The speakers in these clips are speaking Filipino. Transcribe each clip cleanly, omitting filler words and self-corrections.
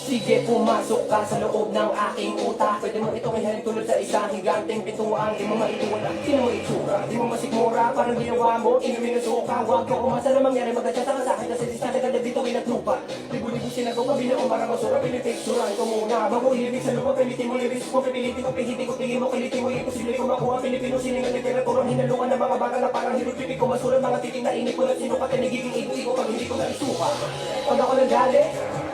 Sige, pumasok ka sa loob ng aking utak. Pwede mo itong ihalin tulad sa isang higanteng pintuan. Di mo maituwala, sino mo itsura, di mo masikmura. Parang ginawa mo, inumin ang suka. Huwag ka umasa na mangyari, magkatsata ka sa akin. Kasi distansya ka na dito, pinatlupa. Libo-libo sinagawa, binuong marang masura. Pinipicturan ko muna, bago ilibig sa lupa. Pilitin mo lyrics ko, pipilitin ko, pihitin ko, tingin mo, kilitin mo. Imposible ko makuha, Pilipino siningang literatura. Hinalukan ng mga bata na parang hirupipig ko. Masulat mga titing na inip ko na sinukat. Nagiging igo-igo pag hindi ko na isuka. Pag ako naggali,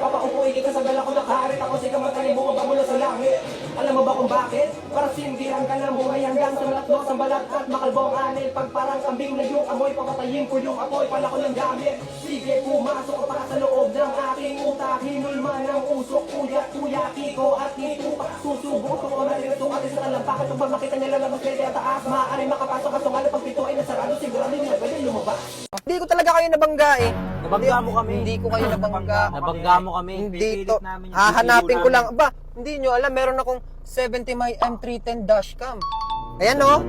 papaupo ka sa dala ko na karit. Ako si kamatay mo, mula sa langit. Alam mo ba kung bakit? Para sindihan ka ng buhay hanggang sa malatlos ang balat at makalbong anil. Pag parang kambing na yung amoy, papatayin ko yung apoy, pala ko ng gamit. Sige, pumasok ka para sa loob ng aking utak. Hinulman ng usok, kuya, kiko at hitupa. Susubo, ito ko na rin ito at isa lang. Bakit kung ba makita niya lalabas pwede at taas? Maaari makapasok at tungal pag pito ay nasarado. Sigurado nila pwede lumabas. Hindi ko talaga kayo nabangga eh. Nabangga mo kami. Hindi ko kayo nabangga. Nabangga mo kami. Hindi to. Hahanapin ko lang. Ba, hindi nyo alam, meron akong 70 my M310 dashcam. Ayan oh.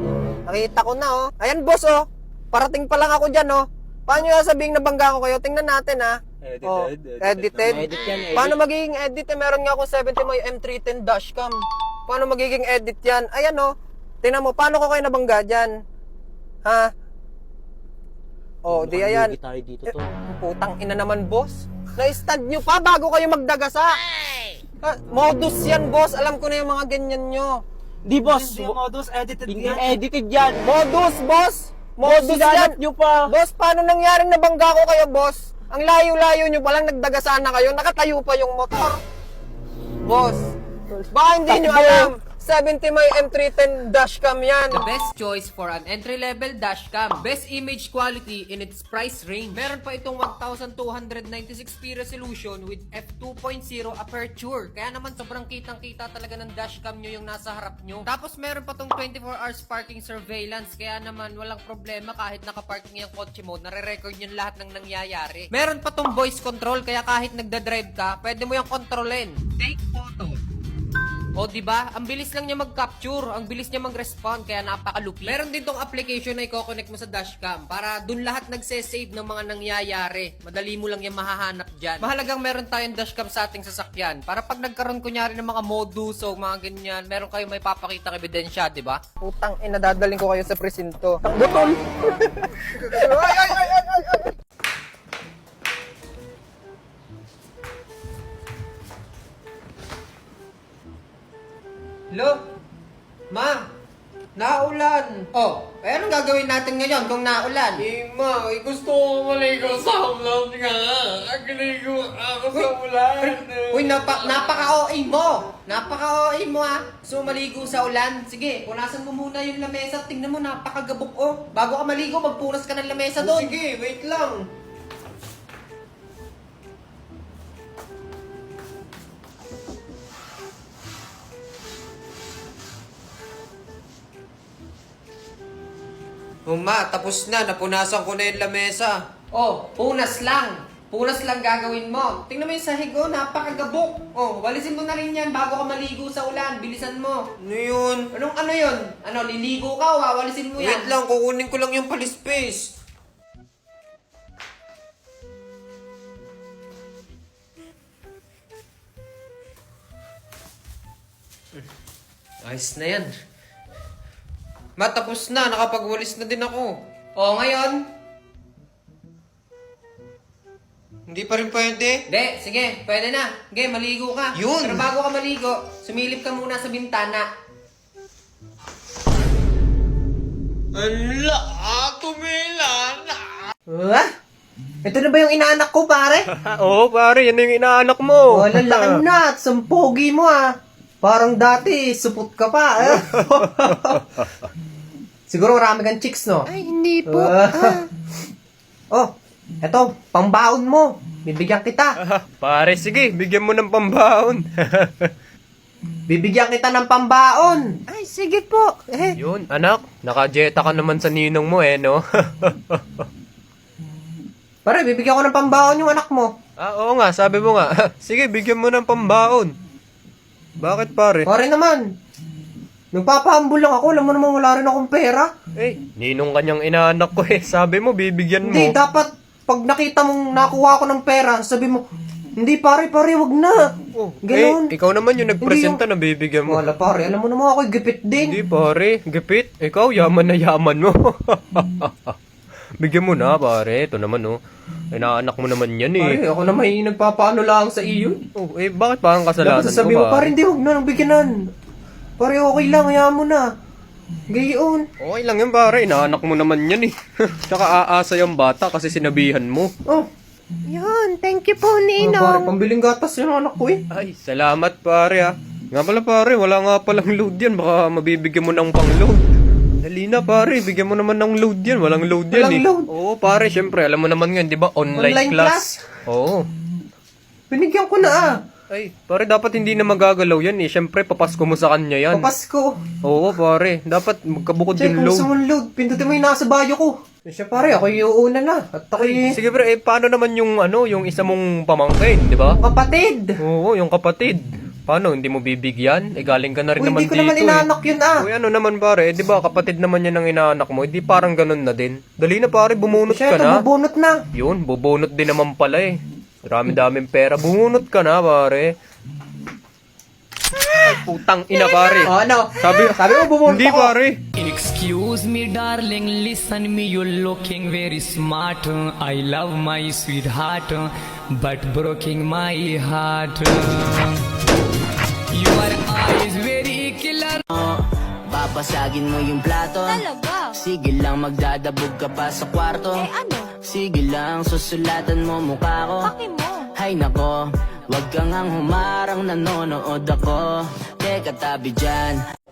Nakita ko na oh. Ayan boss oh. Parating pa lang ako dyan oh. Paano nyo sabihin nabangga ko kayo? Tingnan natin ha. Edited. Paano magiging edit eh? Meron nga akong 70 my M310 dashcam. Paano magiging edit yan? Ayan oh. Tingnan mo, paano ko kayo nabangga dyan? Ha? Oh, di ayan. Putang ina naman, boss. Na-stud nyo pa bago kayo magdagasa. Modus yan, boss. Alam ko na yung mga ganyan nyo. Di boss. Hindi modus, edited Hindi yan. edited yan. Modus, boss. Modus yan. Nyo pa. Boss, paano nangyaring nabangga ko kayo, boss? Ang layo-layo nyo palang nagdagasa na kayo. Nakatayo pa yung motor. Boss, baka hindi nyo alam. 70 my M310 dashcam yan. The best choice for an entry-level dashcam. Best image quality in its price range. Meron pa itong 1296p resolution with f2.0 aperture. Kaya naman sobrang kitang-kita talaga ng dashcam nyo yung nasa harap nyo. Tapos meron pa tong 24 hours parking surveillance. Kaya naman walang problema kahit nakaparking yung kotse mo, nare-record yun lahat ng nangyayari. Meron pa tong voice control kaya kahit nagdadrive ka, pwede mo yung kontrolin. Take photo. O diba? Ang bilis lang niya mag-capture, ang bilis niya mag-respond, kaya napakalupi. Meron din tong application na i-connect mo sa dashcam para dun lahat nagse-save ng mga nangyayari. Madali mo lang yung mahahanap dyan. Mahalagang meron tayong dashcam sa ating sasakyan para pag nagkaroon kunyari ng mga modus o mga ganyan, meron kayong may papakita ebidensya, diba? Putang ina, dadaling ko kayo sa presinto. Butol! ay! Hello? Ma? Naulan. Oh, eh anong gagawin natin ngayon kung naulan? Ma, gusto ko maligo sa ulan nga. Nagligo ako sa ulan. Uy, napaka-OA mo. Napaka-OA mo ah. Gusto mo maligo sa ulan? Sige, punasan mo muna yung lamesa. Tingnan mo, napakagabok oh. Bago ka maligo, magpunas ka ng lamesa doon. Sige, wait lang. Ma, tapos na. Napunasan ko na yung lamesa. Oh, punas lang. Punas lang gagawin mo. Tingnan mo yung sahig, oh. Napakagabok. Oh, walisin mo na rin yan bago ka maligo sa ulan. Bilisan mo. Ano yun? Anong ano yun? Ano, liligo ka o wawalisin mo yan? Wait lang, kukunin ko lang yung palispace. Ayos na yan. Matapos na, nakapagwalis na din ako. O, ngayon? Hindi pa rin pwede. De, sige, pwede na. Sige, maligo ka. Yun. Pero bago ka maligo, sumilip ka muna sa bintana. Ala, tumila na. Ito na ba yung inaanak ko, pare? Oo, pare, yan na yung inaanak mo. Oh, lalaki mo na. Sampogi mo ah. Parang dati, supot ka pa. Siguro marami kang chicks, no? Ay, hindi po. Oh, eto, pambaon mo. Bibigyan kita. Pare, sige, bigyan mo ng pambaon. Bibigyan kita ng pambaon. Ay, sige po. Yun, anak, nakajeta ka naman sa ninong mo eh, no? Pare, bibigyan ko ng pambaon yung anak mo. Oo nga, sabi mo nga. Sige, bigyan mo ng pambaon. Bakit pare? Pare naman. Nagpapahambol lang ako. Alam mo naman wala rin akong pera. Eh, ninong kanyang inaanak ko eh. Sabi mo, bibigyan mo. Hindi, dapat pag nakita mong nakuha ko ng pera, sabi mo, Hindi pare, wag na. Oh, Ganon. ikaw naman yung nagpresenta na bibigyan mo. Wala pare, alam mo naman ako gipit din. Hindi pare, gipit. Ikaw, yaman na yaman mo. Bigyan mo na pare, ito naman oh. Inaanak mo naman yan Pare, eh. ako na may nagpapaano lang sa iyo. Oh, bakit parang kasalanan Dapat sasabihin ko mo, pare, hindi, wag na nang bigyanan. Pare, okay lang, hayaan mo na. Gayon. Okay lang yan pare, inaanak mo naman yan eh. Tsaka aasa yung bata kasi sinabihan mo. Oh, Yun, thank you po, pare, pambiling gatas yung anak ko eh. Ay, salamat pare ah. Nga pala pare, wala nga palang load yan. Baka mabibigyan mo ng pang-load. Dali na pare, bigyan mo naman ng load yan. Walang load yan Walang eh. load? Oo pare, syempre, alam mo naman nga, di ba? Online Online class. Oo. Binigyan ko na ah. Ay, pare, dapat hindi na magagalaw yan eh. Syempre, papasko mo sa kanya yan. Papasko. Oo pare, dapat magkabukod Check yung kung load. gusto mong load. Pindutin mo yung nasa bayo ko. Siya pare, ako yung una na. At ako Sige pre, paano naman yung yung isa mong pamangkin, di ba? kapatid. Oo, yung kapatid. Paano, hindi mo bibigyan? Galing ka na rin Uy, naman hindi ko dito naman inaanak yun ah. Uy, ano naman pare, di ba kapatid naman yan ang inaanak mo, hindi parang ganun na din. Dali na pare, bumunot Siya, ka na. bubunot na. Yun, bubunot din naman pala eh. Daming pera, bumunot ka na pare. Ay, putang ina pare. Oh, ano? Sabi mo bubunot hindi ako. pare. Excuse me, darling, listen me, you're looking very smart. I love my sweetheart, but broken my heart. Your eyes very killer. Babasagin mo yung plato. Talaga? Sige lang, magdadabog ka pa sa kwarto. Ano? Sige lang, susulatan mo mukha ko. Paki mo. Hay nako, wag kang ang humarang, nanonood ako. Teka tabi dyan.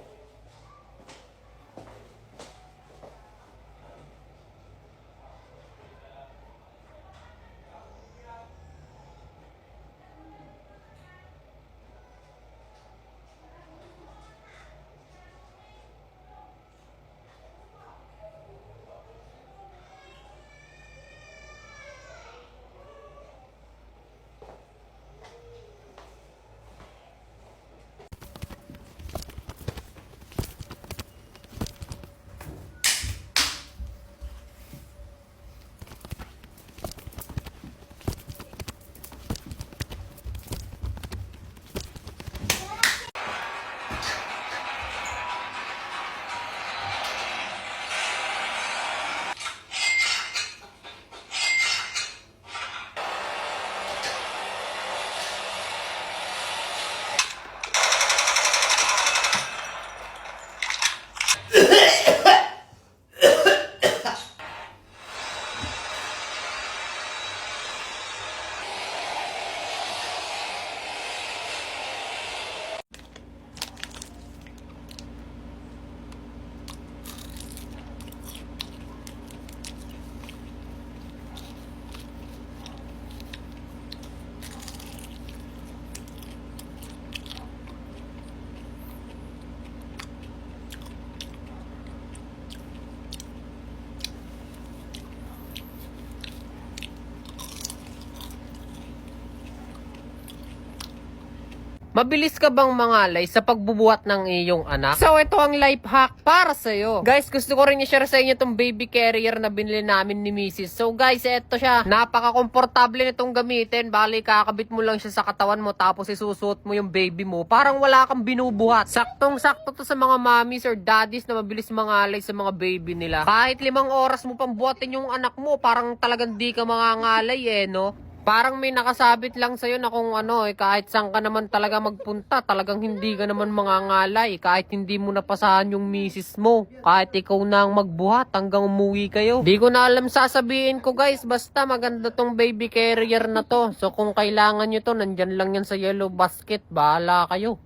Mabilis ka bang mangalay sa pagbubuhat ng iyong anak? So, ito ang life hack para sa'yo. Guys, gusto ko rin i-share sa inyo itong baby carrier na binili namin ni Mrs. So, guys, ito siya. Napaka-komportable nitong gamitin. Bali, kakabit mo lang siya sa katawan mo tapos isusuot mo yung baby mo. Parang wala kang binubuhat. Saktong-sakto to sa mga mommies or daddies na mabilis mangalay sa mga baby nila. Kahit 5 oras mo pang buhatin yung anak mo, parang talagang di ka mangangalay no? Parang may nakasabit lang sa'yo na kung kahit saan ka naman talaga magpunta, talagang hindi ka naman mangangalay. Kahit hindi mo napasahan yung misis mo. Kahit ikaw na ang magbuhat hanggang umuwi kayo. Di ko na alam sasabihin ko guys, basta maganda tong baby carrier na to. So kung kailangan nyo to, nandyan lang yan sa yellow basket. Bahala kayo.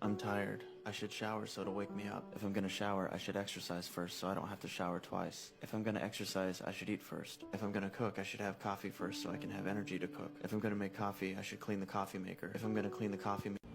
I'm tired. I should shower so it'll wake me up. If I'm gonna shower, I should exercise first so I don't have to shower twice. If I'm gonna exercise, I should eat first. If I'm gonna cook, I should have coffee first so I can have energy to cook. If I'm gonna make coffee, I should clean the coffee maker. If I'm gonna clean the coffee maker,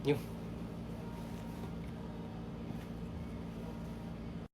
Yung